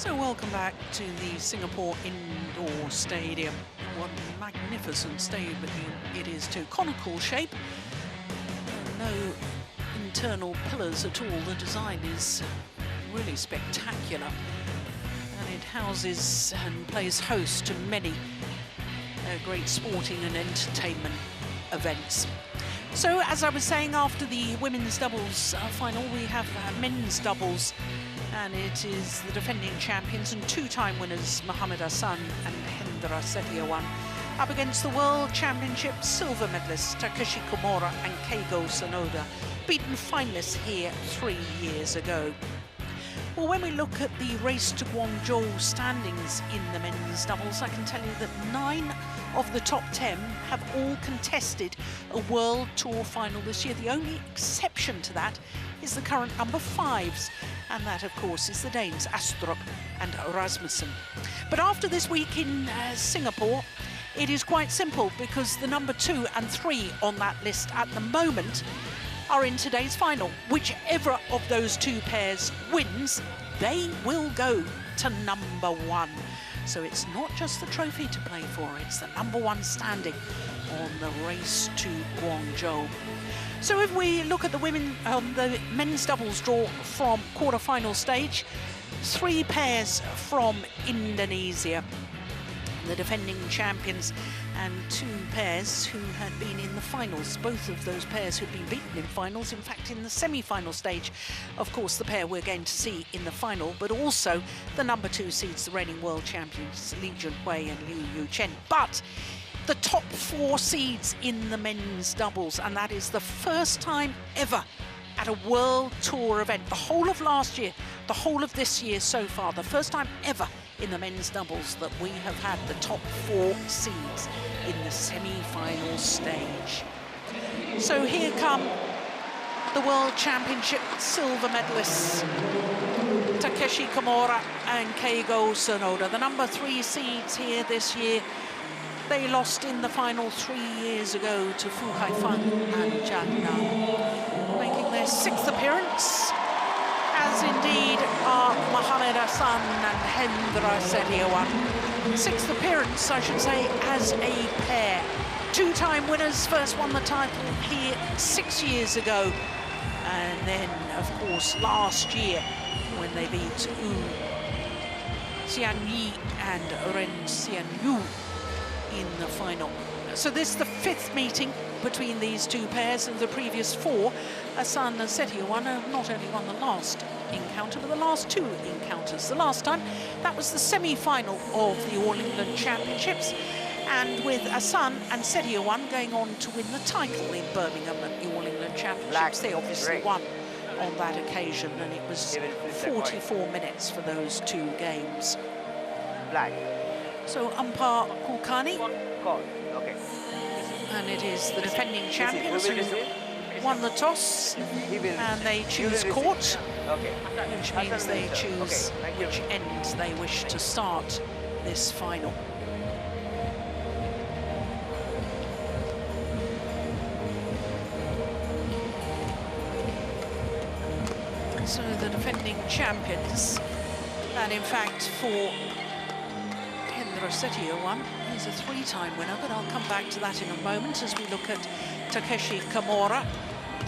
So welcome back to the Singapore Indoor Stadium. What a magnificent stadium it is too. Conical shape, no internal pillars at all. The design is really spectacular, and it houses and plays host to many great sporting and entertainment events. So as I was saying, after the women's doubles final, we have men's doubles, and it is the defending champions and two-time winners Mohamed Hassan and Hendra Setiawan up against the World Championships silver medalists Takeshi KAMURA and Keigo Sonoda, beaten finalists here 3 years ago. Well, when we look at the race to Guangzhou standings in the men's doubles, I can tell you that 9 of the top 10 have all contested a World Tour final this year. The only exception to that is the current number 5s, and that, of course, is the Danes Astrup and Rasmussen. But after this week in Singapore, it is quite simple, because the number 2 and 3 on that list at the moment are in today's final. Whichever of those 2 pairs wins, they will go to number 1. So it's not just the trophy to play for, it's the number 1 standing on the race to Guangzhou. So if we look at the the men's doubles draw from quarter-final stage, 3 pairs from Indonesia, the defending champions, and 2 pairs who had been in the finals. Both of those pairs who'd been beaten in finals, in fact in the semi-final stage. Of course, the pair we're going to see in the final, but also the number 2 seeds, the reigning world champions Li Junhui and Liu Yuchen. But the top 4 seeds in the men's doubles, and that is the first time ever at a World Tour event. The whole of last year, the whole of this year so far, the first time ever in the men's doubles that we have had the top 4 seeds in the semi-final stage. So here come the World Championship silver medalists, Takeshi KAMURA and Keigo Sonoda, the number 3 seeds here this year. They lost in the final 3 years ago to Fu Haifeng and Zhang Nan, making their 6th appearance, as indeed are Mohamed Hassan and Hendra Setiawan. 6th appearance, I should say, as a pair. 2-time winners, first won the title here 6 years ago. And then, of course, last year when they beat Wu Xianyi and Ren Xianyu in the final. So this is the 5th meeting between these 2 pairs. Of the previous 4, Hassan and Setiawan have not only won the last encounter, but the last 2 encounters. The last time, that was the semi-final of the All England Championships, and with Hassan and Setiawan going on to win the title in Birmingham at the All England Championships. They obviously won on that occasion, and it was 44 minutes for those 2 games. So umpire Kulkarni, and it is the defending champions who won the toss, and they choose court, which means they choose which end they wish to start this final. So the defending champions, and in fact for Hendra Setiawan, he's a 3-time winner, but I'll come back to that in a moment as we look at Takeshi KAMURA,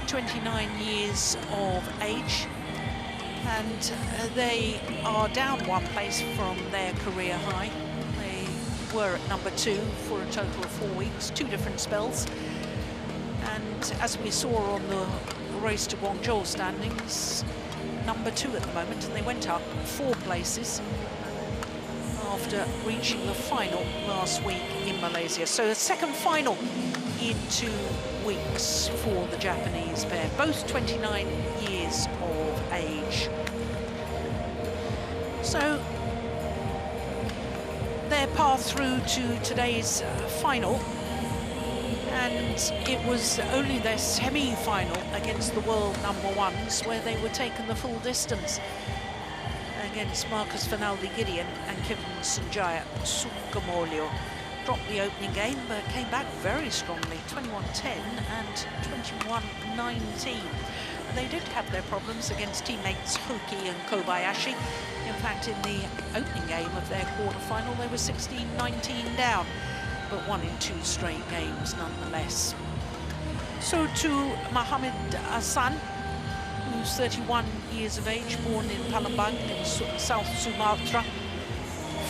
29 years of age, and they are down 1 place from their career high. They were at number 2 for a total of 4 weeks, 2 different spells, and as we saw on the race to Guangzhou standings, number 2 at the moment, and they went up 4 places after reaching the final last week in Malaysia. So a second final in 2 weeks for the Japanese pair, both 29 years of age. So their path through to today's final, and it was only their semi-final against the world number 1s where they were taken the full distance against Marcus Fernaldi Gideon and Kevin Sanjaya Sukamolio. dropped the opening game, but came back very strongly, 21-10 and 21-19. They did have their problems against teammates Hoki and Kobayashi. In fact, in the opening game of their quarter-final, they were 16-19 down, but won in 2 straight games nonetheless. So to Mohammed AHSAN, who's 31 years of age, born in Palembang in South Sumatra,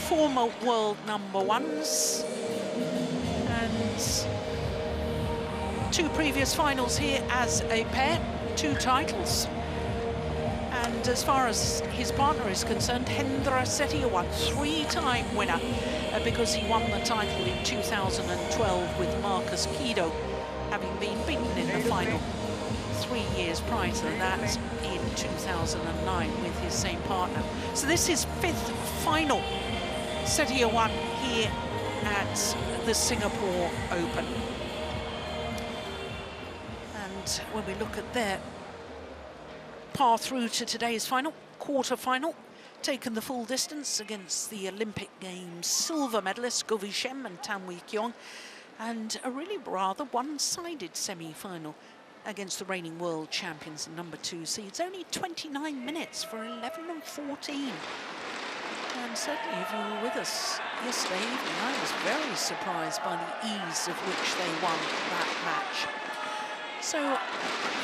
former world #1s, and 2 previous finals here as a pair, 2 titles. And as far as his partner is concerned, Hendra Setiawan, 3-time winner, because he won the title in 2012 with Marcus Kido, having been beaten in the final 3 years prior to that in 2009 with his same partner. So this is 5th final Setiawan here at the Singapore Open. And when we look at their path through to today's final, quarter-final, taken the full distance against the Olympic Games silver medalists Govi Shem and Tan Wee Kyong, and a really rather one-sided semi-final against the reigning world champions and #2 seeds. Only 29 minutes for 11 and 14. And certainly if you were with us yesterday evening, I was very surprised by the ease of which they won that match. So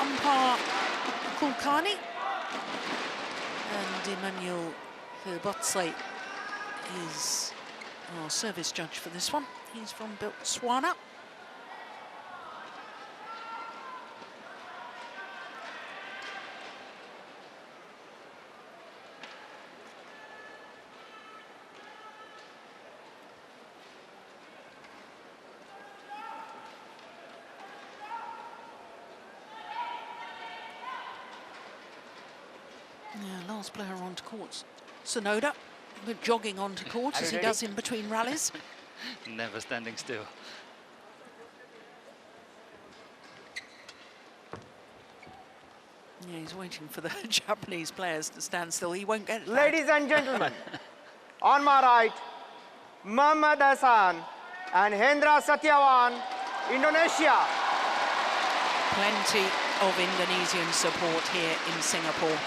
umpire Kulkani and Emmanuel Herbotsle is our service judge for this one. He's from Botswana. Yeah, last player onto courts, Sonoda, but jogging onto court as he does in between rallies. Never standing still. Yeah, he's waiting for the Japanese players to stand still. He won't get it. Ladies and gentlemen, on my right, Mohammed AHSAN and Hendra Setiawan, Indonesia. Plenty of Indonesian support here in Singapore.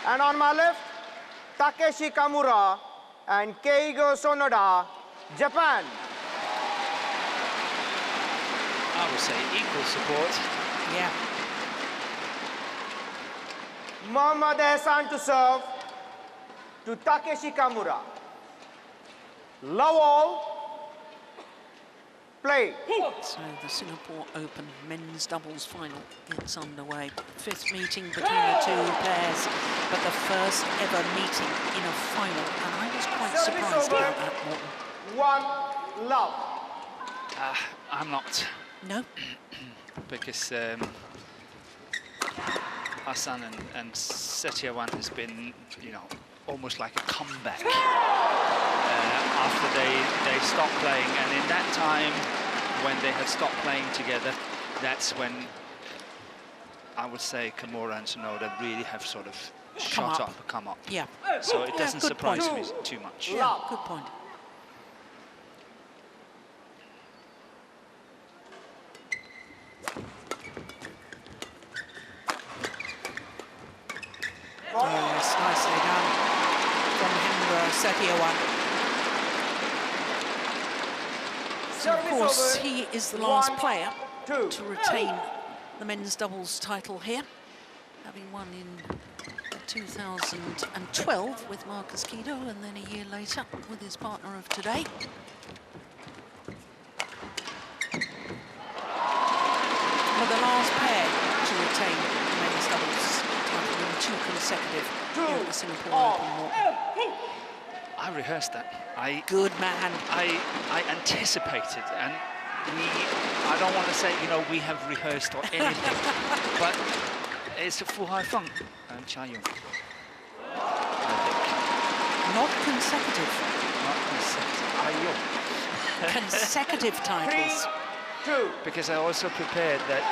And on my left, Takeshi KAMURA and Keigo Sonoda, Japan. I would say equal support. Yeah. Mohammed AHSAN to serve to Takeshi KAMURA. Love all. Play. So the Singapore Open men's doubles final gets underway. 5th meeting between the 2 pairs, but the first ever meeting in a final. And I was quite surprised about that, Morten. 1 love. I'm not. No? Because AHSAN and Setiawan has been, you know, almost like a comeback after they stopped playing, and in that time when they had stopped playing together, that's when I would say KAMURA and Sonoda really have sort of come up. Yeah. So it doesn't surprise me point. too much. Yeah, good point. Oh, yes, nicely done from Hendra Setiawan. So of course, he is the last player to retain the men's doubles title here, having won in 2012 with Marcus Kido, and then a year later with his partner of today. But the last pair to retain the men's doubles title in 2 consecutive here at the Singapore Open. I rehearsed that. Good man. I anticipated, and I don't want to say, you know, we have rehearsed or anything, but it's a full high funk and Cha Yong. Not consecutive. Not consecutive. Consecutive titles. 3, 2. Because I also prepared that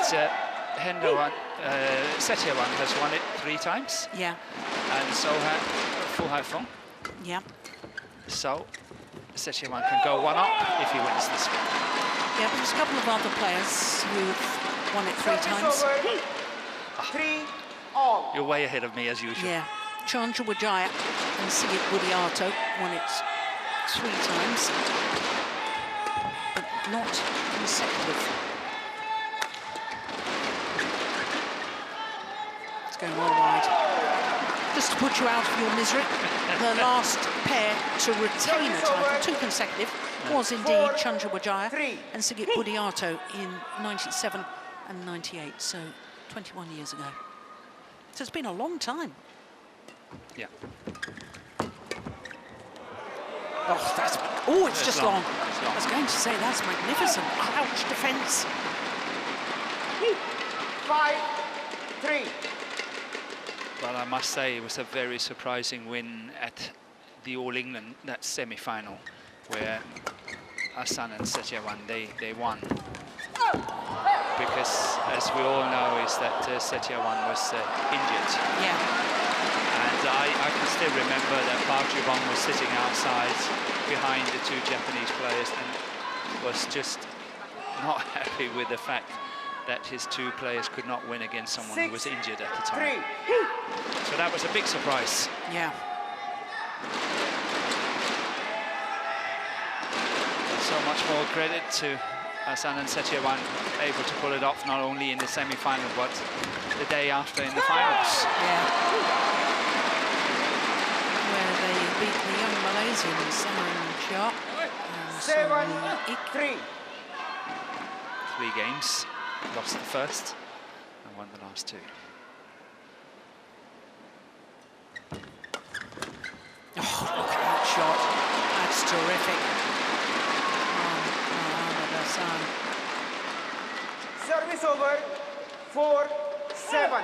Setiawan has won it 3 times. Yeah. And so had full high funk. Yeah. So SETIAWAN can go one up if he wins this one. Yeah, but there's a couple of other players who've won it 3 times. 3-all. You're way ahead of me as usual. Yeah, Chandra Wijaya and Sigit Budiato won it 3 times, but not consecutive. It's going well wide. Just to put you out of your misery, the last pair to retain a title, 2 consecutive, was indeed Chandra Wijaya and Sigit Budiato in 97 and 98, so 21 years ago. So it's been a long time. Yeah. Oh, that's... Oh, it's just long. It's long. I was going to say, that's magnificent. Crouch defence. 5-3. Well, I must say it was a very surprising win at the All England, that semi-final, where AHSAN and SETIAWAN, they won. Because, as we all know, is that SETIAWAN was injured. Yeah. And I can still remember that Park Ju-bong was sitting outside behind the 2 Japanese players and was just not happy with the fact that his 2 players could not win against someone who was injured at the time. So that was a big surprise. Yeah. So much more credit to AHSAN and SETIAWAN, able to pull it off not only in the semi-final but the day after in the finals. Yeah. Where they beat the young Malaysians, Simon Chia and 7-3. 3 games, lost the first and won the last 2. Oh, look at that shot. That's terrific. Service over. 4-7.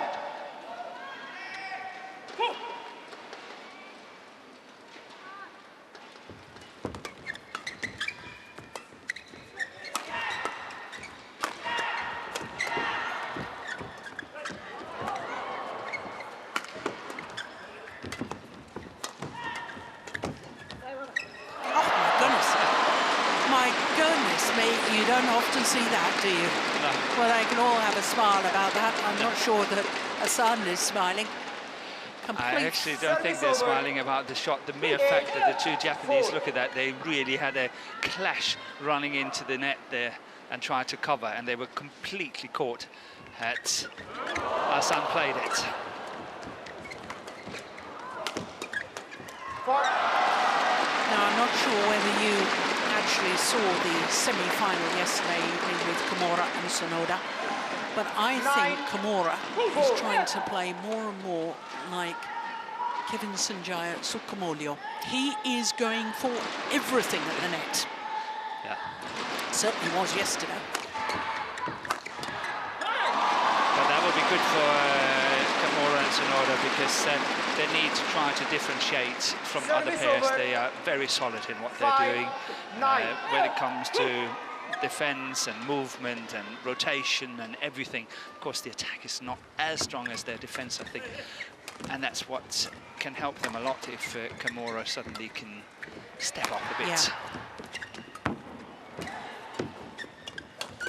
You don't often see that, do you? No. Well, they can all have a smile about that. I'm not sure that AHSAN is smiling. I actually don't think they're smiling about the shot. The mere fact that the 2 Japanese, look at that, they really had a clash running into the net there and tried to cover, and they were completely caught at AHSAN played it. Now, I'm not sure whether you actually saw the semi-final yesterday evening with KAMURA and SONODA, but I think KAMURA is trying to play more and more like Kevin Sanjaya Sukamuljo. He is going for everything at the net. Yeah. Certainly was yesterday. But that would be good for KAMURA and SONODA, because they need to try to differentiate from other pairs. They are very solid in what they're doing when it comes to defense and movement and rotation and everything. Of course, the attack is not as strong as their defense, I think, and that's what can help them a lot if KAMURA suddenly can step up a bit. Yeah.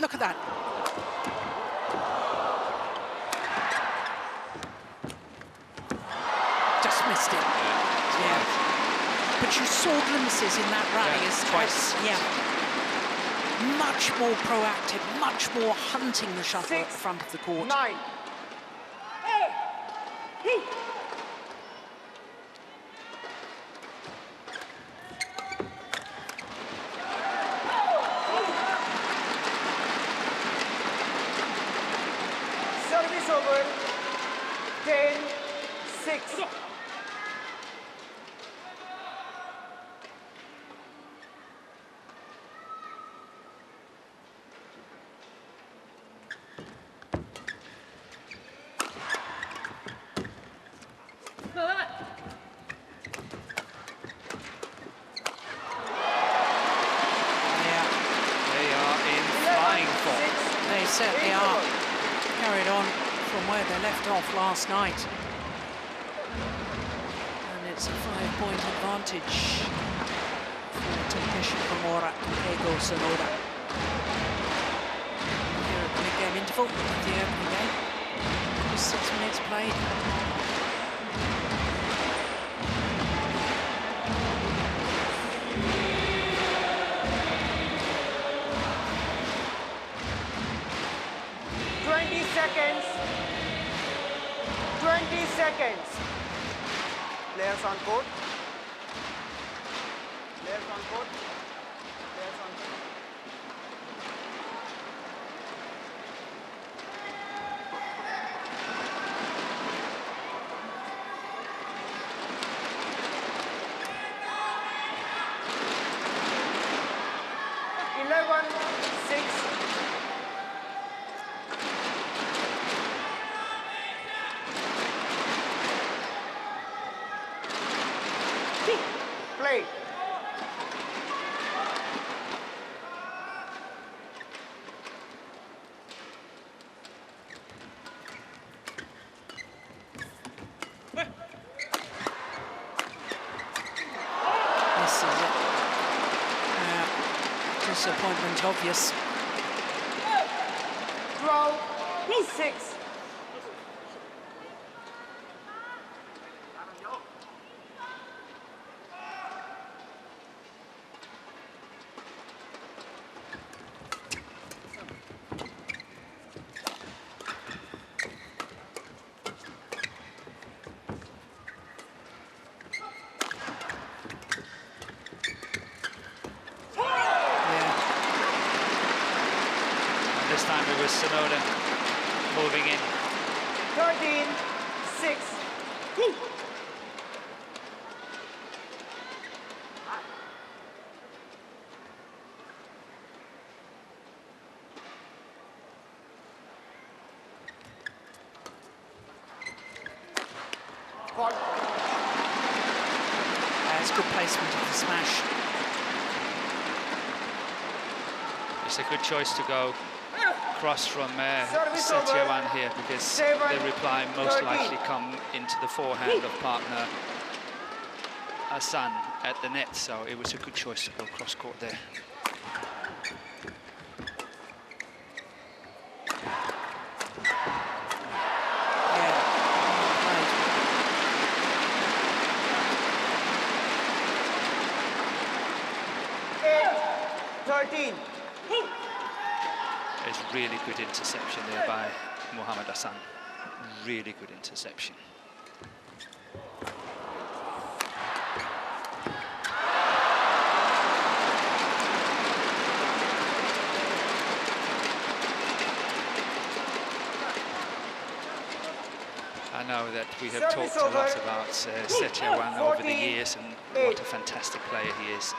Look at that. Just missed it. Yeah. But you saw glimpses in that rally as twice. Yeah. Much more proactive, much more hunting the shuttle at the front of the court. 9. Service over. 10-6. They certainly are. Carried on from where they left off last night. And it's a 5-point advantage for KAMURA, Keigo Sonoda. Here at the mid-game interval of the opening game. Just 6 minutes played. Seconds. 20 seconds. Players on court. Players on court. Players on court. Play. This is it. Disappointment obvious. 12-6. This time it was Sonoda moving in. 13-6. It's good placement of the smash. It's a good choice to go cross from SETIAWAN here, because the reply most likely come into the forehand of partner AHSAN at the net, so it was a good choice to go cross court there. It's really good interception there by Muhammad AHSAN. Really good interception. I know that we have talked a lot about SETIAWAN over the years and what a fantastic player he is.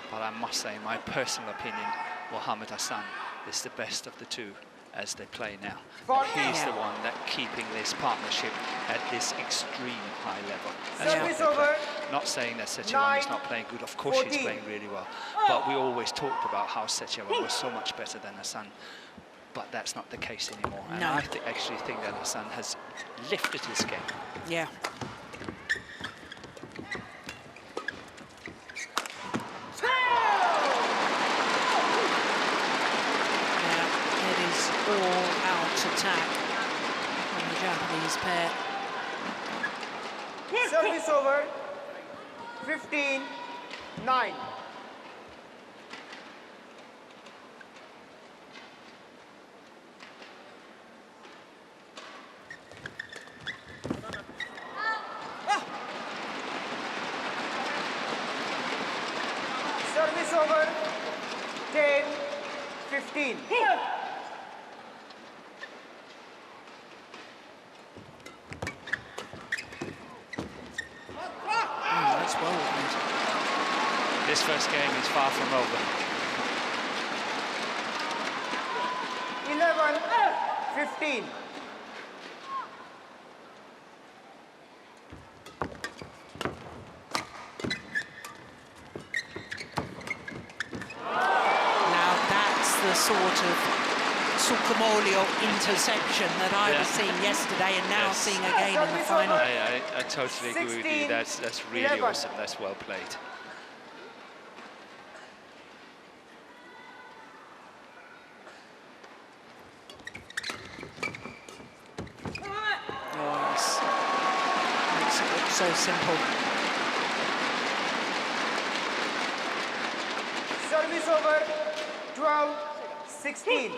But I must say, in my personal opinion, Muhammad AHSAN is the best of the two as they play now. And he's the one that keeping this partnership at this extreme high level. That's what they play. Not saying that SETIAWAN is not playing good. Of course she's playing really well. But we always talked about how SETIAWAN was so much better than AHSAN. But that's not the case anymore. And I actually think that AHSAN has lifted his game. Yeah. All-out attack from the Japanese pair. Service over. 15-9. Service over. 10-15. This first game is far from over. 11-15. Now that's the sort of Sukamolio interception that I was seeing yesterday and now seeing again in the final. I totally agree with you. That's really awesome. That's well played. So simple. Service over, 12-16.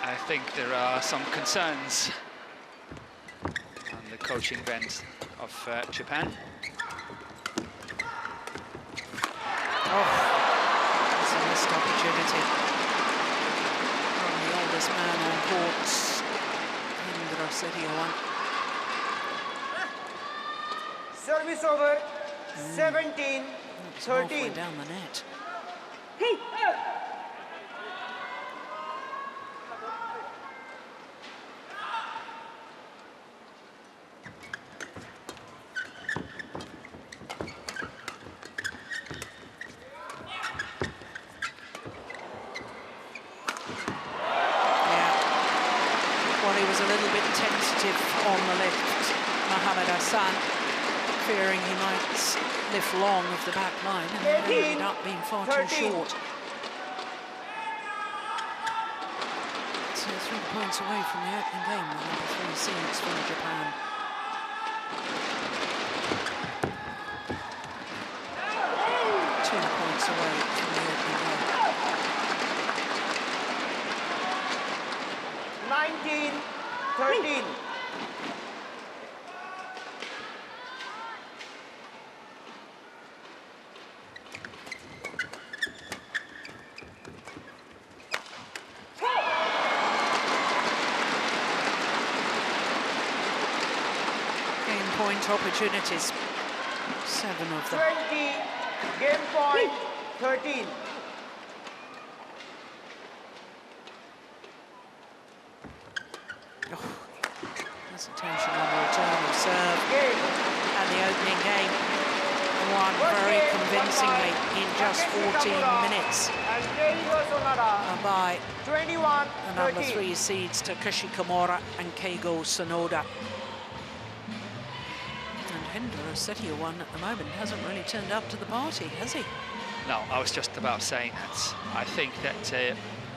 I think there are some concerns on the coaching bench of Japan. Oh, that's a missed opportunity from the oldest man on court, SETIAWAN. Service over, 17-13. Halfway down the net. On the left, AHSAN, fearing he might lift long of the back line, and it ended up being far too short. So 3 points away from the opening game, the number 3 seeds from Japan. Points away from the opening game. 19-13. Point opportunities, 7 of them. 20, game point, 13. Oh, hesitation on the return of serve. And the opening game won very convincingly in just 14 minutes. And by 21, the number 3 seeds Takeshi KAMURA and Keigo SONODA. SETIAWAN at the moment hasn't really turned up to the party, has he? No, I was just about saying that. I think that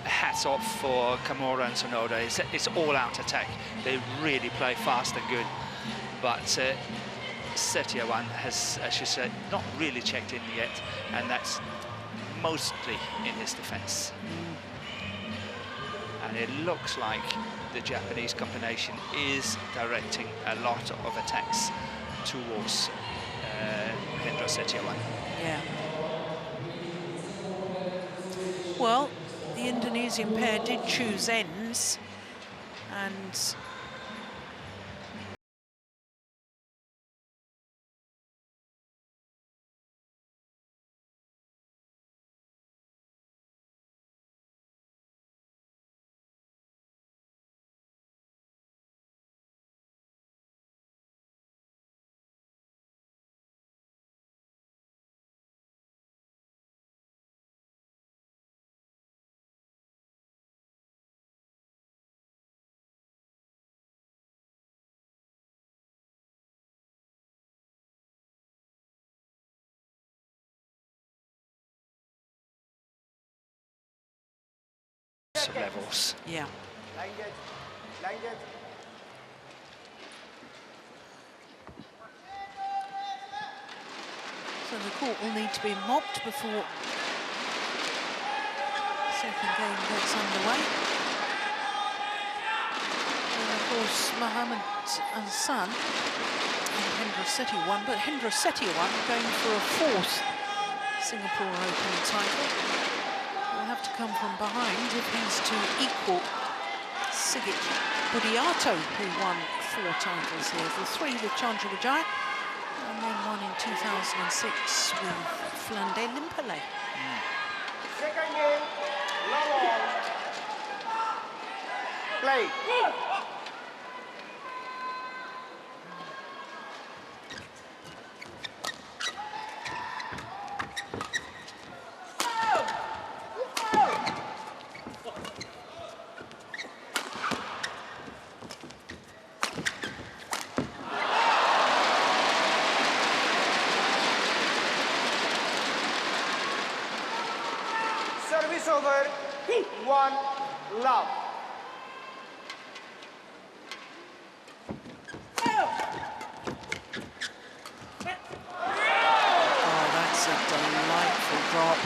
hats off for KAMURA and SONODA. It's all-out attack. They really play fast and good. But SETIAWAN has, as you said, not really checked in yet, and that's mostly in his defense. And it looks like the Japanese combination is directing a lot of attacks towards SETIAWAN. Yeah. Well, the Indonesian pair did choose ends, and levels. Yeah. So the court will need to be mopped before the second game gets underway. And of course, Mohammed AHSAN and SETIAWAN, but SETIAWAN going for a 4th Singapore Open title. Will have to come from behind if he's to equal Sigit Budiato, who won 4 titles here. The 3 with Chandra Vijay, and then 1 in 2006 with Flande Limpele. Second game, love all. Play. 1 love. Oh, that's a delightful drop.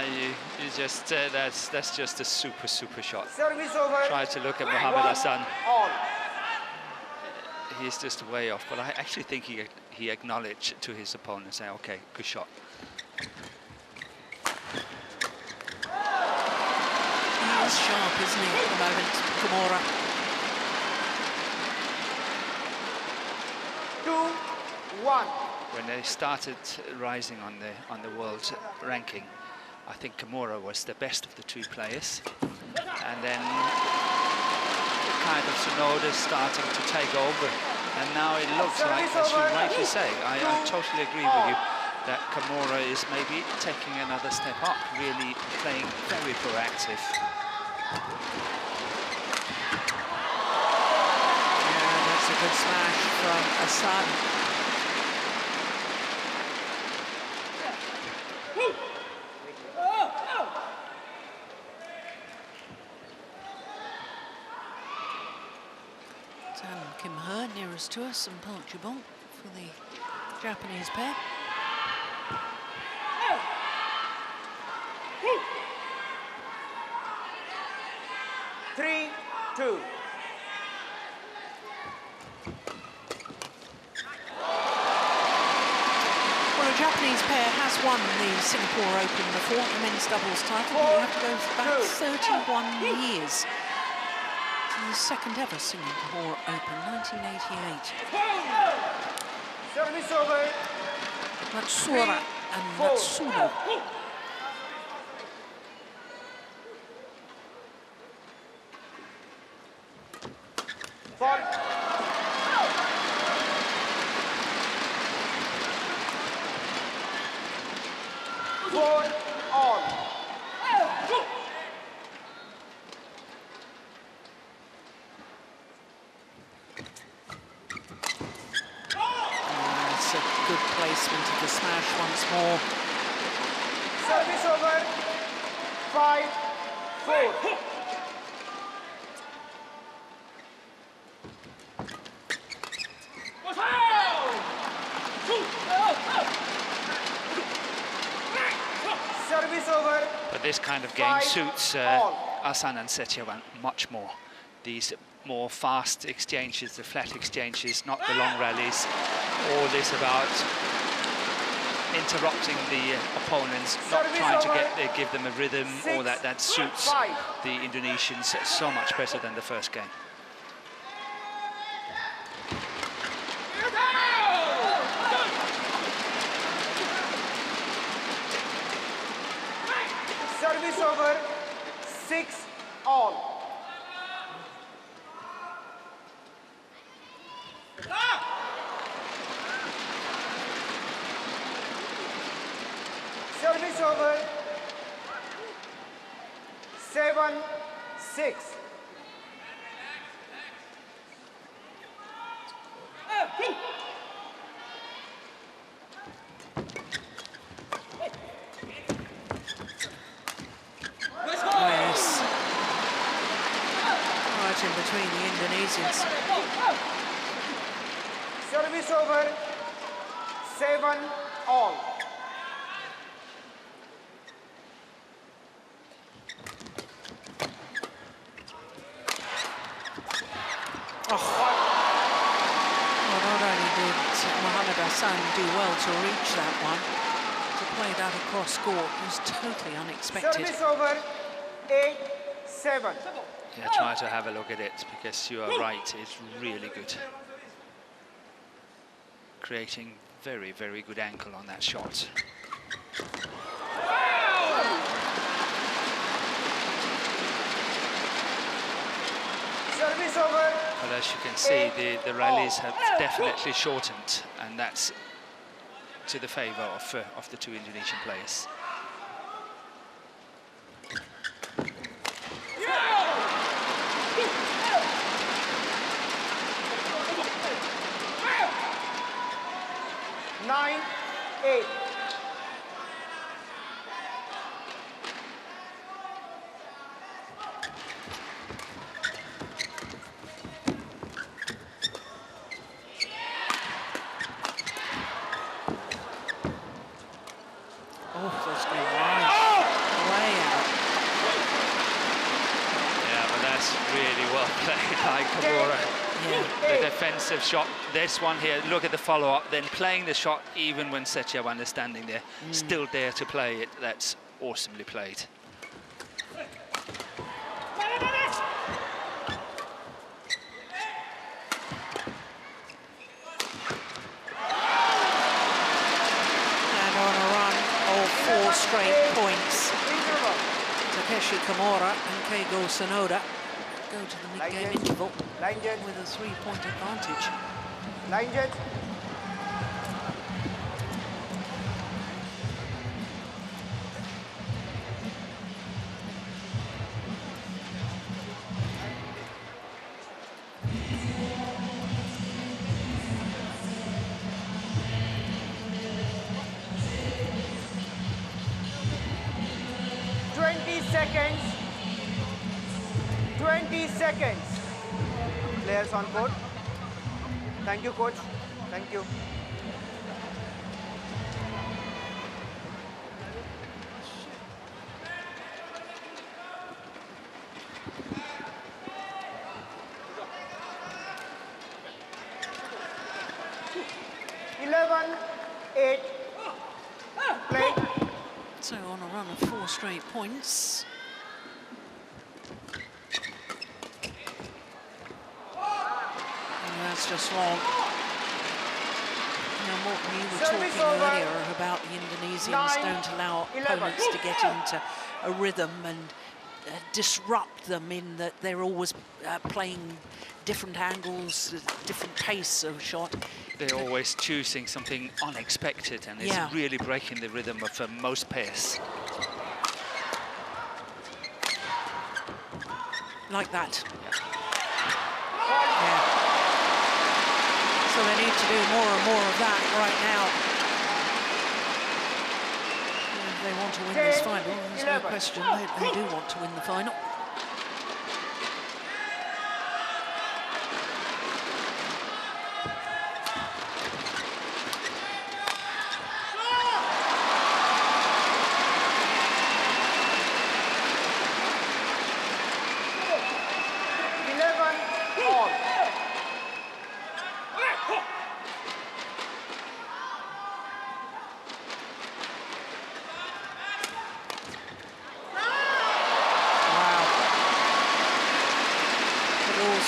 You just that's just a super shot. Service over. Try to look at Mohamed Hassan. All. He's just way off, but I actually think he acknowledged to his opponent, saying, "Okay, good shot." He's sharp, isn't he, at the moment, KAMURA? 2-1. When they started rising on the world ranking, I think KAMURA was the best of the two players, and then kind of SONODA starting to take over, and now it looks like, as you rightly say, I totally agree with you, that KAMURA is maybe taking another step up, really playing very proactive. Yeah, that's a good smash from AHSAN. Nearest to us, and Park Jubon for the Japanese pair. Three, 2. Well, a Japanese pair has won the Singapore Open before, the men's doubles title. We have to go back 31 years. The second ever Singapore Open, 1988. Service over. Matsura and Matsuno. Four. Four all. It's a good placement of the smash once more. Service over. 5-4. Service over. But this kind of game suits AHSAN and SETIAWAN much more. These more fast exchanges, the flat exchanges, not the long rallies. All this about interrupting the opponents, not trying to give them a rhythm, all that suits the Indonesians so much better than the first game. Service over. 6 all. Service over. 7-6. Yes. Right in between the Indonesians. Service over. 7 all. Well, not only did Mohamed Hassan do well to reach that one, to play that across court was totally unexpected. Service over. 8-7. Yeah, try to have a look at it, because you are right, it's really good. Creating very good angle on that shot. Service over. But as you can see, the rallies have definitely shortened, and that's to the favour of the two Indonesian players. that's really well played by KAMURA. Yeah. The defensive shot, this one here, look at the follow-up, then playing the shot even when SETIAWAN is standing there, still there to play it. That's awesomely played. And on a run of 4 straight points, Takeshi KAMURA and Keigo SONODA go to the mid-game interval with a 3-point advantage. Line judge. Seconds. 20 seconds. Players on court. Thank you, coach. Thank you. Play. So on a run of 4 straight points. And that's just wrong. Now, Morten, you were talking earlier about the Indonesians don't allow opponents to get into a rhythm and disrupt them in that they're always playing different angles, different pace of shot. They're always choosing something unexpected, and it's really breaking the rhythm of most pairs. Like that. Yeah. So they need to do more and more of that right now. If they want to win this final, there's no question they do want to win the final.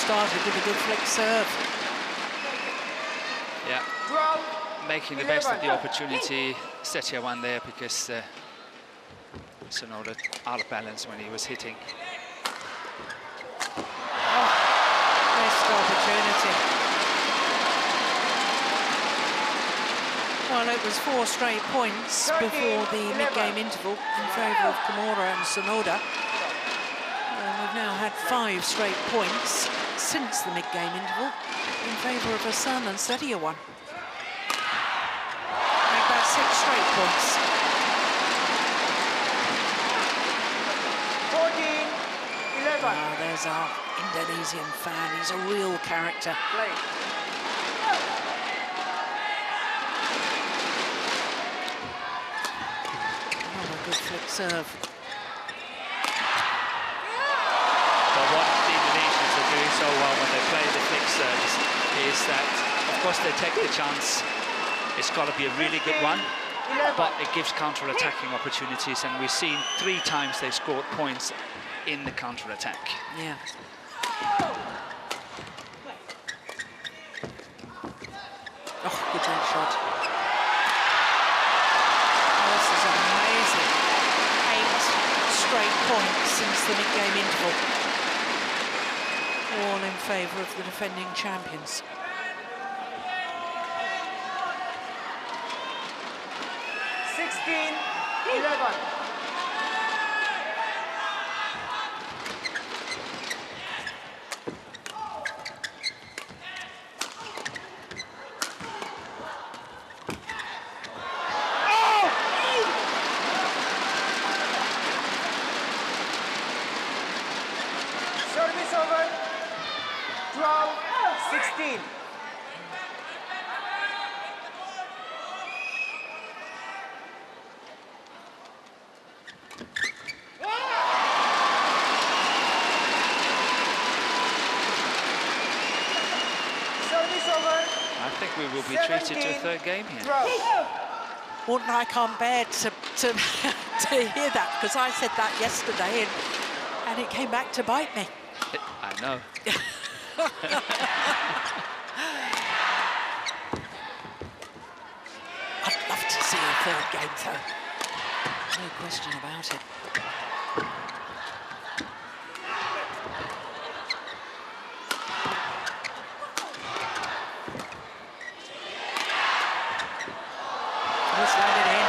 Started with a good flick serve. Yeah, making the best of the opportunity. SETIAWAN there because SONODA out of balance when he was hitting. Missed opportunity. Well, it was 4 straight points before the mid-game interval in favour of KAMURA and SONODA. We've now had 5 straight points since the mid-game interval in favour of AHSAN and SETIAWAN. Make that 6 straight points. 14-11. There's our Indonesian fan. He's a real character. Another good flick serve. Doing so well when they play the flick serves is that, of course, they take the chance. It's got to be a really good one, but it gives counter-attacking opportunities, and we've seen 3 times they've scored points in the counter-attack. Yeah. Oh, good jump shot. Oh, this is amazing. 8 straight points since the mid-game interval. All in favour of the defending champions. Service over. 12-16. will be treated to a third game here. Well, I can't bear to to hear that, because I said that yesterday and it came back to bite me. I know. I'd love to see a third game, though. No question about it. Just let it in.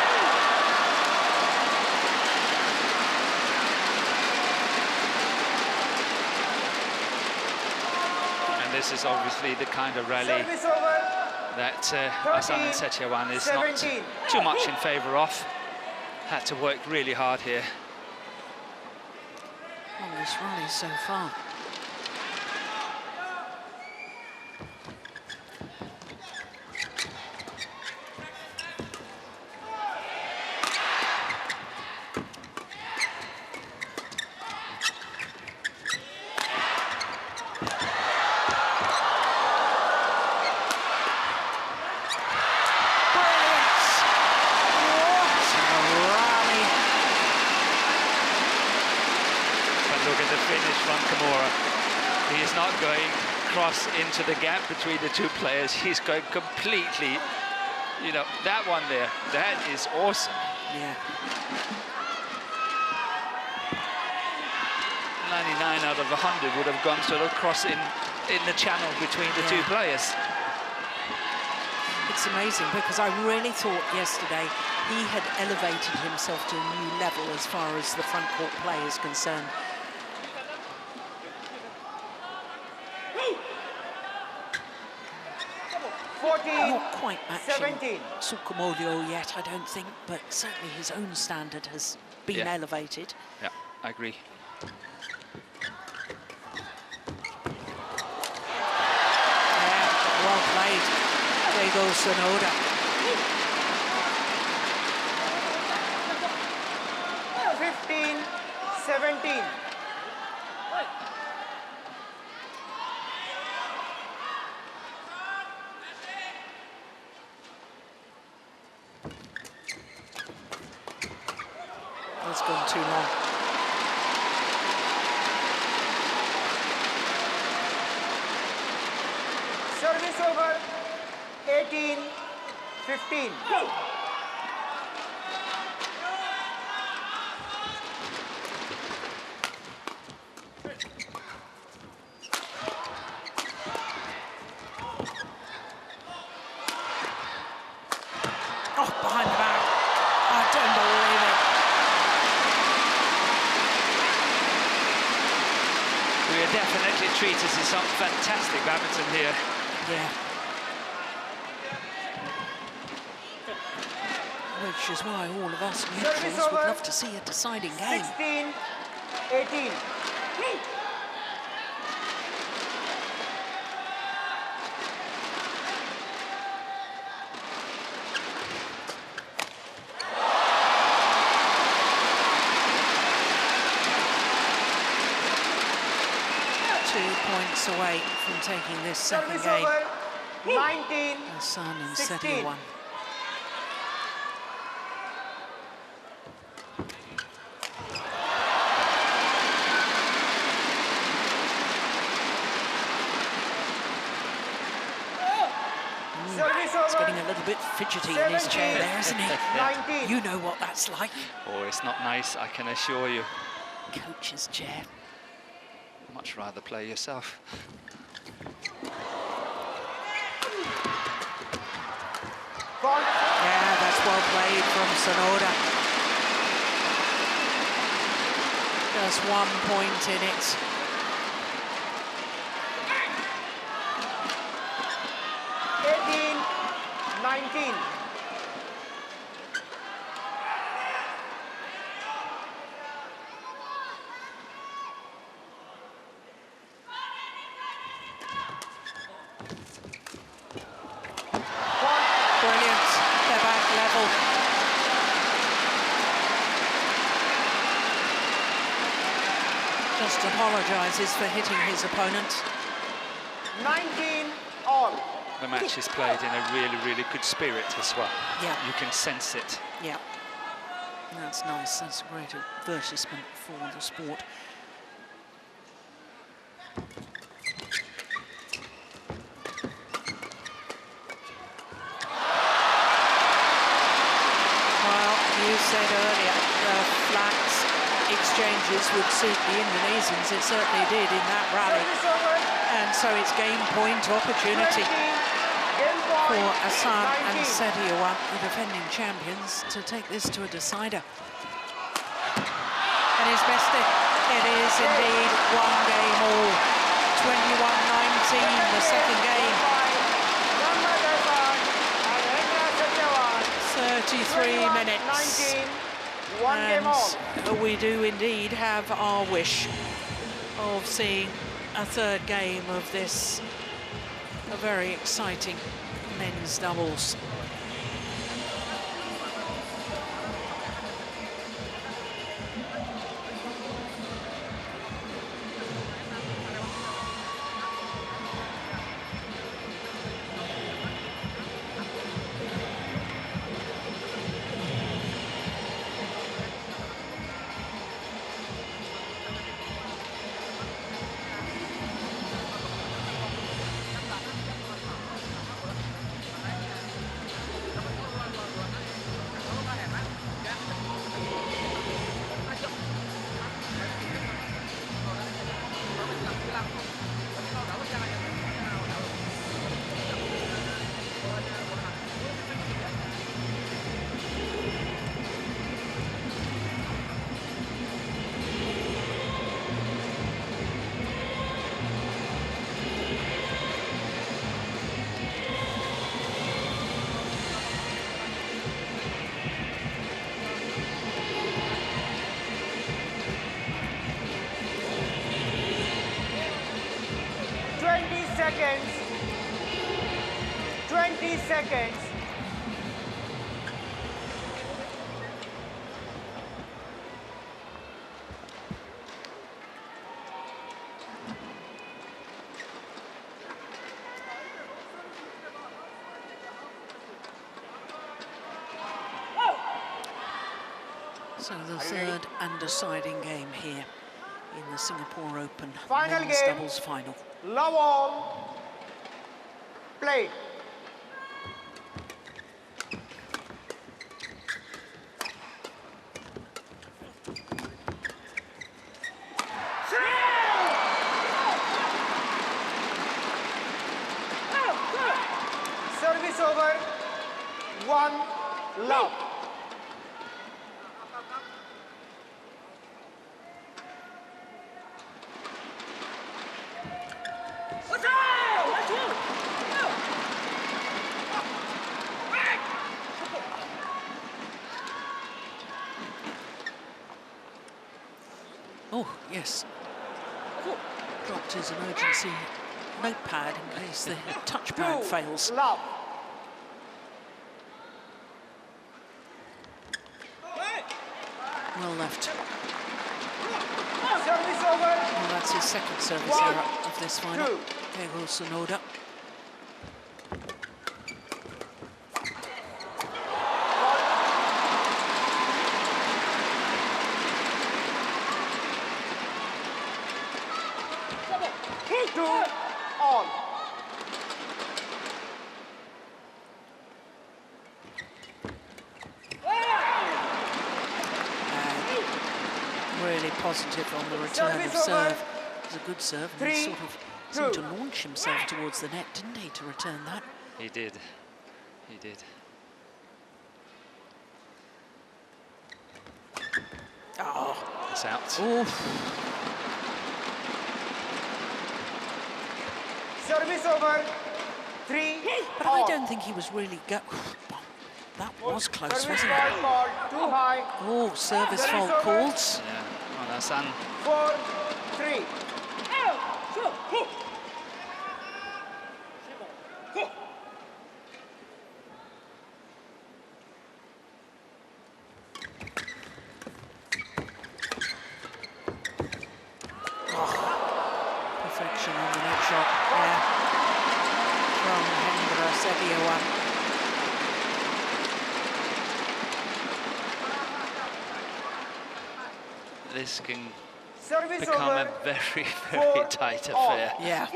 And this is obviously the kind of rally that AHSAN and SETIAWAN is not too much in favour of. Had to work really hard here. Longest rally so far. From KAMURA. He is not going cross into the gap between the two players. He's going completely, you know, that one there, that is awesome. Yeah. 99 out of 100 would have gone sort of cross in the channel between the two players. It's amazing, because I really thought yesterday he had elevated himself to a new level as far as the front court play is concerned. Not quite matching Tsukamorio yet, I don't think, but certainly his own standard has been elevated. Yeah, I agree. Yeah, well played. There goes SONODA. 15-17. It's gone too long. Service over. 18-15. Go. Oh, behind the back. I don't believe it. We are definitely treated to some fantastic badminton here. Yeah. Which is why all of us neutrals would love to see a deciding game. 16-18. 2 points away from taking this second game. 19-16. AHSAN and SETIAWAN. He's getting a little bit fidgety in his chair there, isn't he? 19. You know what that's like. Oh, it's not nice, I can assure you. Coach's chair. Much rather play yourself. Yeah, that's well played from SONODA. Just 1 point in it. Brilliant. They're back level. Just apologises for hitting his opponent. 19 all. the match is played in a really, really good spirit as well. Yeah. You can sense it. Yeah. That's nice. That's a great advertisement for the sport. Well, you said earlier the flats exchanges would suit the Indonesians. It certainly did in that rally. And so it's game point opportunity for AHSAN and SETIAWAN, the defending champions, to take this to a decider. And his best, it is indeed one game all. 21-19, the second game. 33 minutes. And we do indeed have our wish of seeing a third game of this, a very exciting men's doubles. Seconds. 20 seconds. So the third and deciding game here in the Singapore Open Final men's game. doubles final. Love all. Play. Service over. 1 love. Oh, yes. Dropped his emergency notepad in case the touchpad fails. Love. Well left. Service over. Well, that's his second service error of this final. 2. There goes SONODA. All. Really positive on the return of serve. It was a good serve, and he sort of seemed to launch himself towards the net, didn't he, to return that? He did. He did. Oh, it's out. Oof. Service over. 3 But all. I don't think he was really That was close, Service wasn't fault it? called too high. Oh, service fault over. called. Yeah, well, AHSAN 4-3. Perfection on the net shot there from Hendra this can Service become over. a very, very tight affair. Yeah.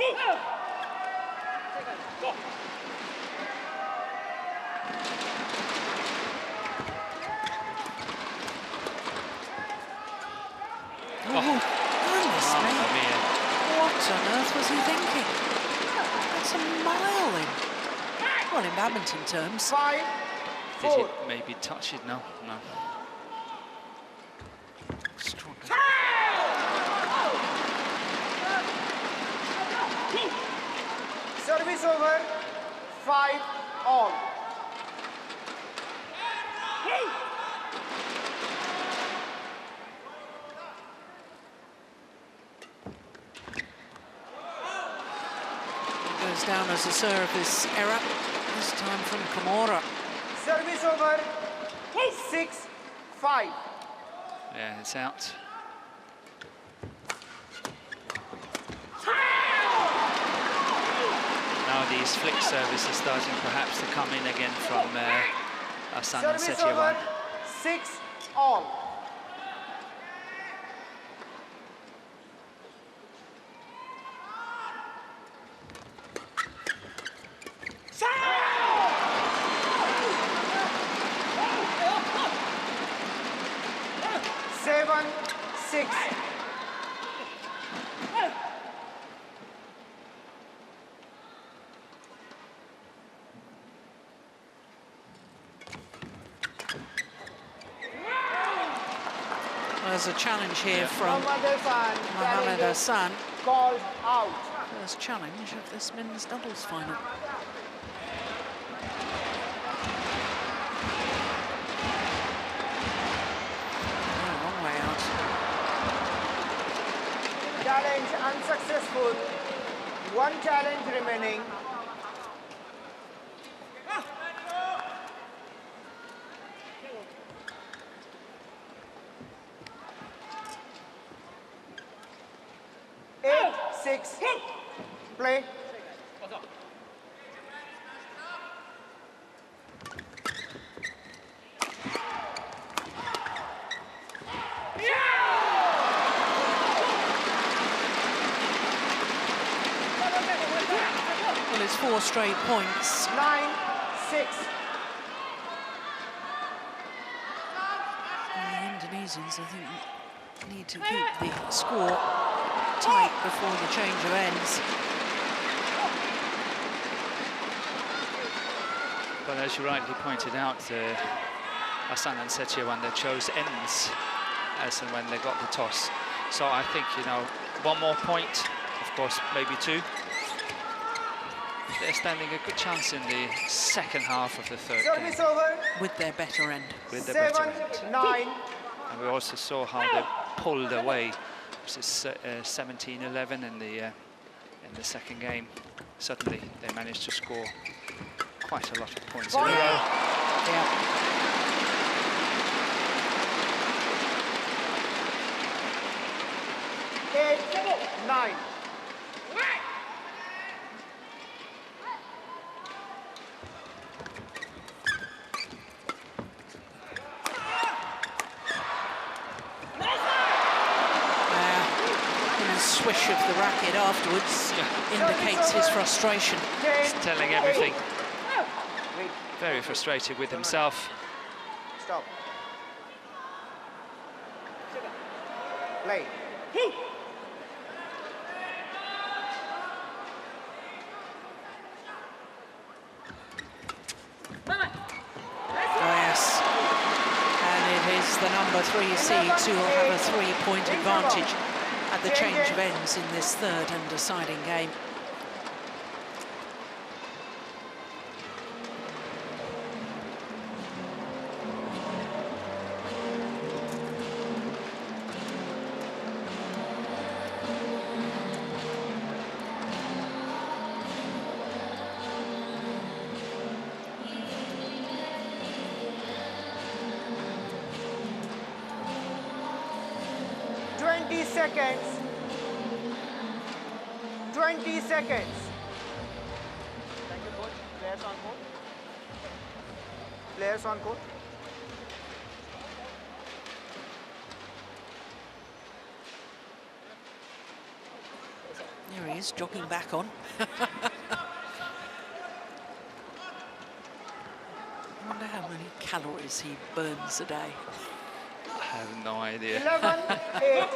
Oh, goodness me. What on earth was he thinking? That's a mile in. Well, in badminton terms. 5, Did 4. it maybe touch it? No, no. Stronger. Service over. 5 all. Goes down as a service error, this time from KAMURA. Service over. 6, 5. Yeah, it's out. Now these flick services starting perhaps to come in again from AHSAN and Service SETIAWAN. over. 6 all. Seven, 6. There's a challenge here from Mohammad AHSAN. called out. First challenge of this men's doubles final. Oh, long way out. Challenge unsuccessful. One challenge remaining. Eight, 6. Play. Well, it's 4 straight points. 9, 6. And the Indonesians, I think, need to keep the score tight before the change of ends. But as you rightly pointed out, AHSAN and SETIAWAN, they chose ends as and when they got the toss. So I think, you know, one more point, of course, maybe 2. They're standing a good chance in the second half of the third Service game. over. With their better end. With the better 7, end. 9. And we also saw how they pulled away. This is 17-11 in the second game. Suddenly they managed to score quite a lot of points in a row. Yeah. 8, 9. Swish of the racket afterwards indicates his frustration. He's telling everything. Wait. Very frustrated with himself. Stop. Play. Oh, yes. And it is the number 3 seeds who will have a 3-point advantage at the change of ends in this third and deciding game. Seconds. 20 seconds. Thank you, coach. Players on court. Players on court. he is, jogging back on. I wonder how many calories he burns a day. I have no idea. 11-8.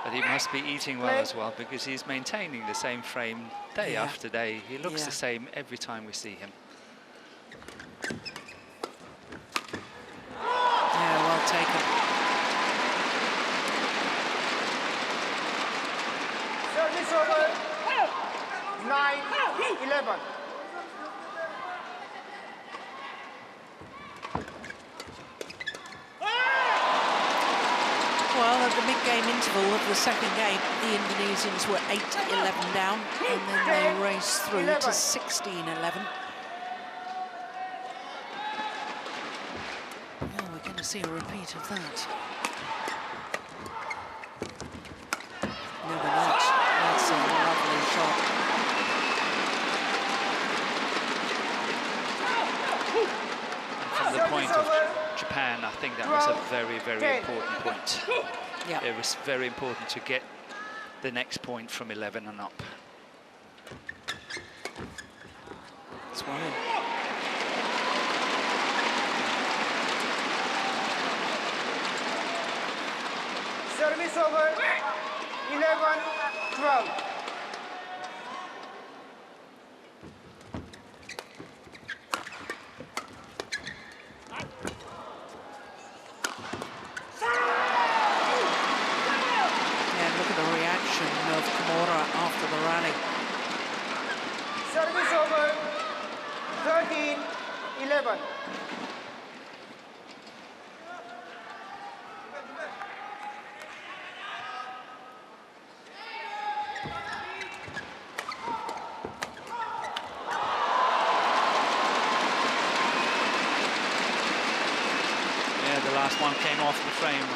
But he must be eating well as well, because he's maintaining the same frame day after day. He looks the same every time we see him. Yeah, well taken. Service over. 9-11. Well, at the mid-game interval of the second game, the Indonesians were 8-11 down, and then they raced through to 16-11. Well, we're going to see a repeat of that. Never not. That's a lovely shot. From the point of Japan, I think that was a very, very important point. Yeah. It was very important to get the next point from 11 and up. That's right. Service over. 11-12. Of KAMURA after the rally. Service over. 13-11. Yeah, the last one came off the frame.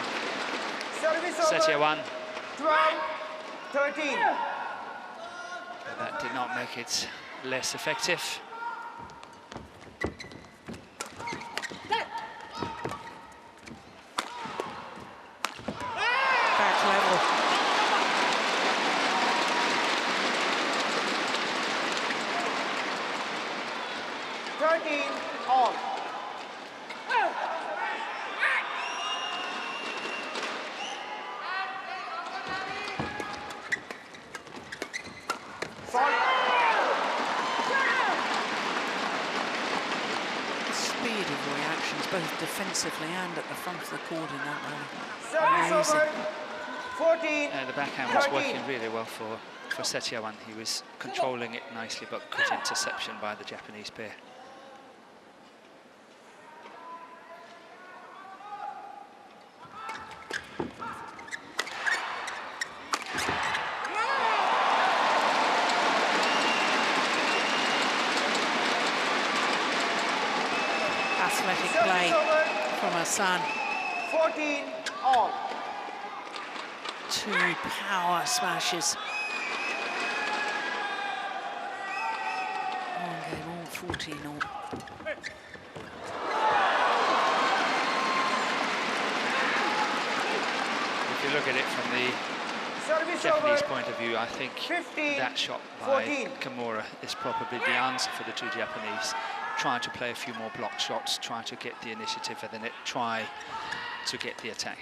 Service over. SETIAWAN. 12-13. But that did not make it less effective. Back level. All. Speed of reactions, both defensively and at the front of the court in that rally. Service over. 14. The backhand was working really well for SETIAWAN. He was controlling it nicely, but good interception by the Japanese pair. Athletic play from AHSAN. 14-all. Two power smashes. One game all 14-all. If you look at it from the Japanese point of view, I think that shot by KAMURA is probably the answer for the two Japanese. Trying to play a few more block shots, try to get the initiative and then try to get the attack.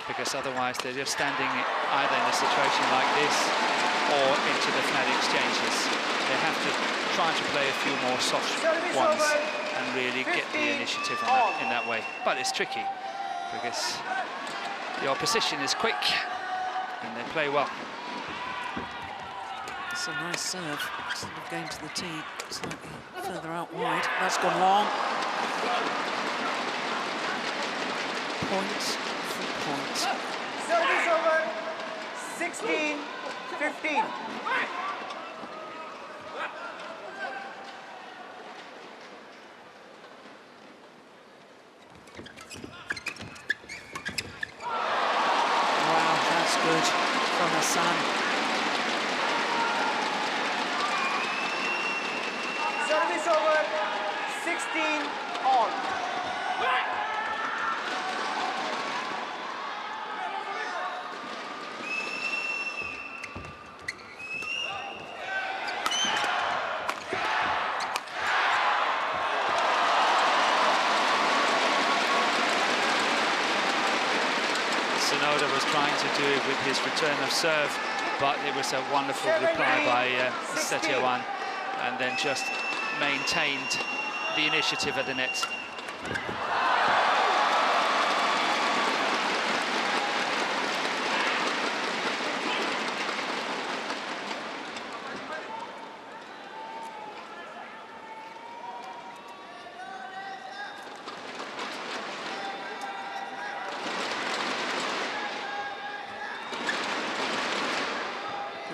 Because otherwise they're just standing either in a situation like this or into the flat exchanges. They have to try to play a few more soft ones and really get the initiative on that, in that way. But it's tricky because the opposition is quick and they play well. It's a nice serve, instead of going to the tee slightly further out wide. That's gone long. Points for points. Service over. 16-15. Wow, that's good from AHSAN. Service over. 16-all. Sonoda was trying to do it with his return of serve, but it was a wonderful reply by SETIAWAN, and then just maintained the initiative at the net.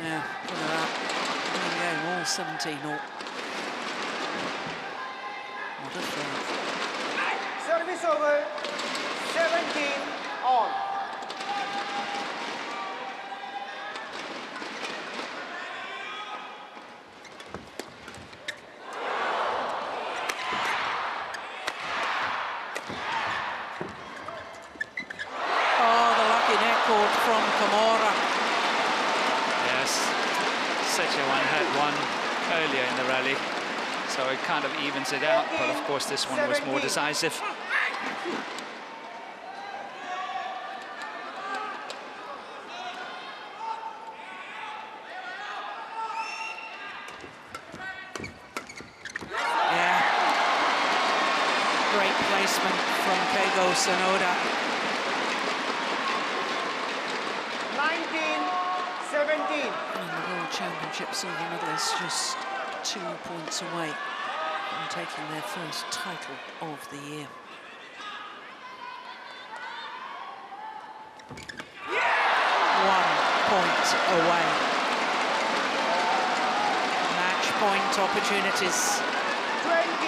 Yeah, look at that. Winning game, all 17-all. What a throw. Service over, 17 all. Oh, the lucky net cord from KAMURA. Yes, SETIAWAN had one earlier in the rally, so it kind of evens it out, but of course this one was more decisive. Yeah. Great placement from SONODA. 19-17. And the World Championships silver medalists just 2 points away from taking their first title of the year. Yeah! 1 point away. Match point opportunities 20.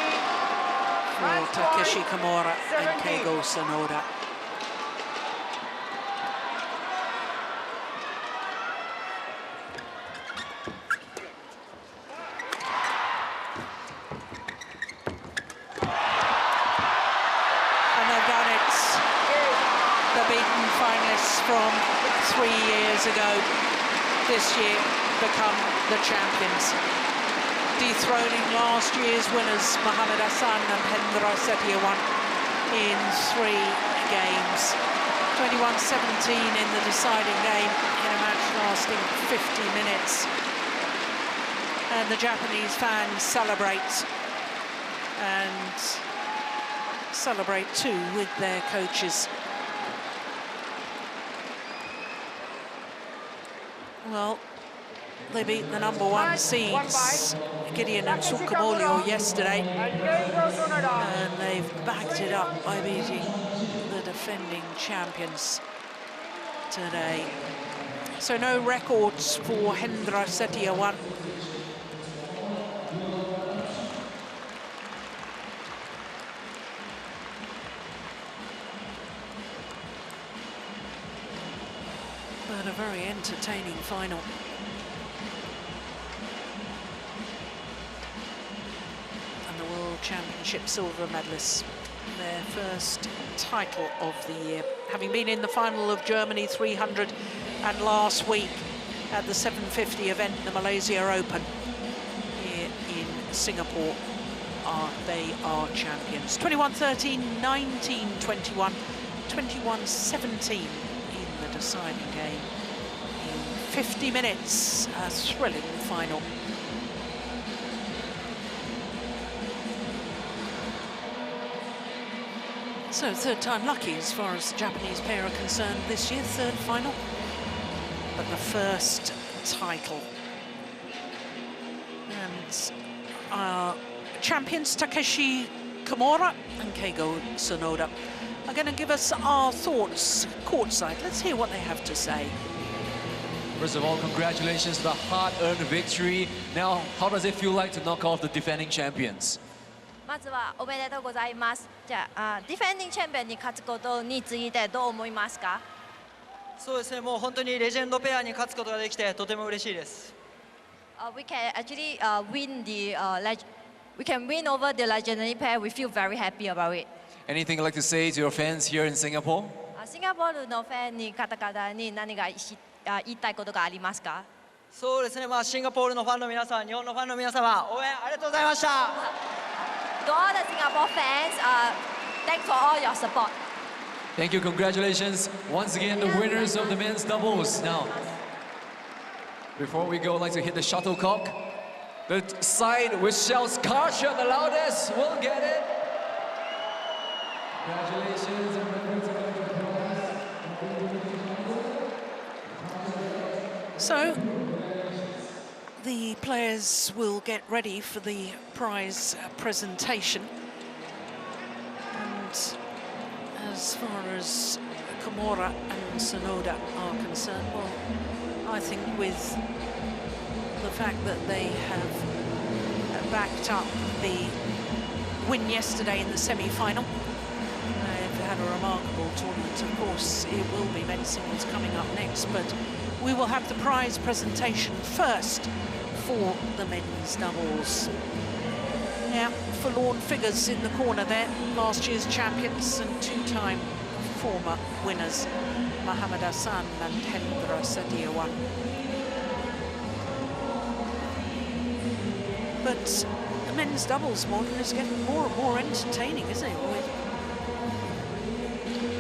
for Takeshi KAMURA and SONODA. Beaten finalists from 3 years ago, this year become the champions, dethroning last year's winners Mohammad Hassan and SETIAWAN in 3 games. 21-17 in the deciding game in a match lasting 50 minutes. And the Japanese fans celebrate, and celebrate too with their coaches. Well, they beat the #1 seeds, Gideon and Sukamulio, yesterday, and they've backed it up by beating the defending champions today. So no records for SETIAWAN. But a very entertaining final. And the World Championship silver medalists, their first title of the year, having been in the final of Germany 300 and last week at the 750 event, the Malaysia Open here in Singapore. They are champions. 21-13, 19-21, 21-17 in the deciding game. In 50 minutes, a thrilling final. So third time lucky as far as the Japanese pair are concerned this year, third final, but the first title. And champions Takeshi KAMURA and Keigo Sonoda are going to give us our thoughts courtside. Let's hear what they have to say. First of all, congratulations, the hard-earned victory. Now, how does it feel like to knock off the defending champions? まずはおめでとうございます。じゃあ、ディフェンディングチャンピオンに勝つことについてどう思いますか？そうですね、もう本当にレジェンドペアに勝つことができてとても嬉しいです。We can actually we can win over the legendary pair. We feel very happy about it. Anything you'd like to say to your fans here in Singapore? シンガポールのファンに方々に何が言いたいことがありますか？そうですね、シンガポールのファンの皆さん、日本のファンの皆様、応援ありがとうございました。To all the Singapore fans, thanks for all your support. Thank you, congratulations. Once again, the winners of the men's doubles. Now, before we go, I'd like to hit the shuttlecock. The side which shouts Karsha the loudest will get it. Congratulations. So, the players will get ready for the prize presentation. And as far as KAMURA and SONODA are concerned, well, I think with the fact that they have backed up the win yesterday in the semi-final, they've had a remarkable tournament. Of course, it will be men's singles coming up next, but we will have the prize presentation first for the men's doubles. Yeah, forlorn figures in the corner there, last year's champions and two-time former winners, AHSAN and SETIAWAN. But the men's doubles model is getting more and more entertaining, isn't it?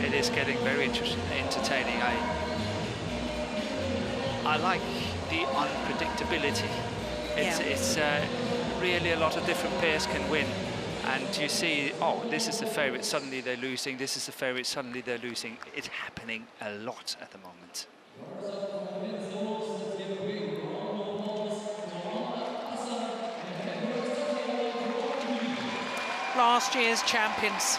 It is getting very entertaining. I like the unpredictability. It's really a lot of different pairs can win, and you see, oh, this is the favourite, suddenly they're losing, this is the favourite, suddenly they're losing. It's happening a lot at the moment. Last year's champions,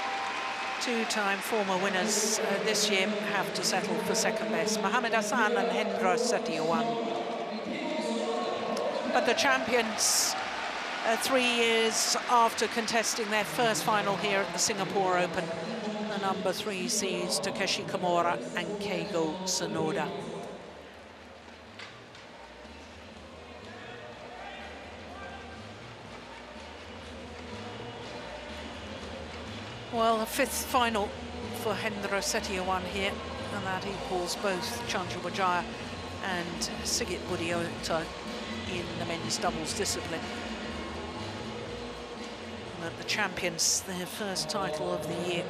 two-time former winners, this year have to settle for second best, AHSAN and SETIAWAN. But the champions, 3 years after contesting their first final here at the Singapore Open, the number 3 seeds Takeshi KAMURA and Keigo SONODA. Well, a 5th final for SETIAWAN here, and that equals both Chanchu Bajaya and Sigit Budiota in the men's doubles discipline. But the champions, their first title of the year,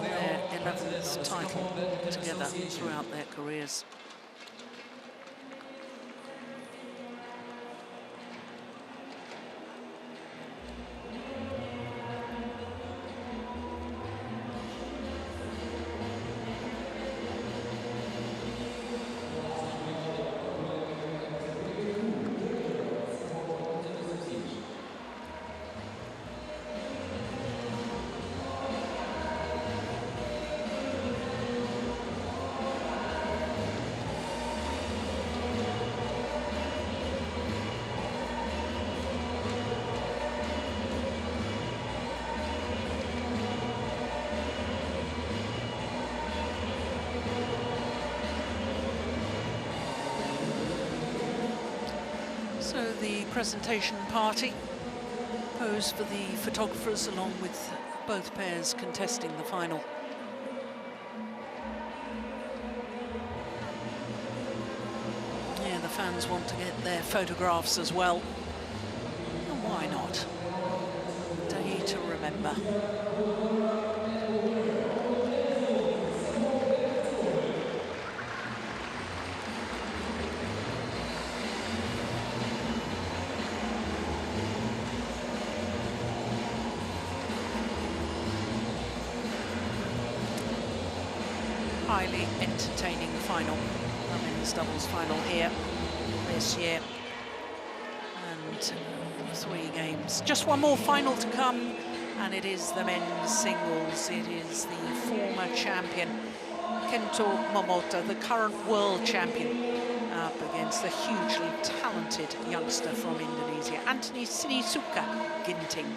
their 11th title together throughout their careers. So the presentation party posed for the photographers along with both pairs contesting the final. Yeah, the fans want to get their photographs as well. And why not? Day to remember. Highly entertaining final, the men's doubles final here this year, and 3 games. Just one more final to come, and it is the men's singles. It is the former champion Kento Momota, the current world champion, up against the hugely talented youngster from Indonesia, Anthony Sinisuka Ginting.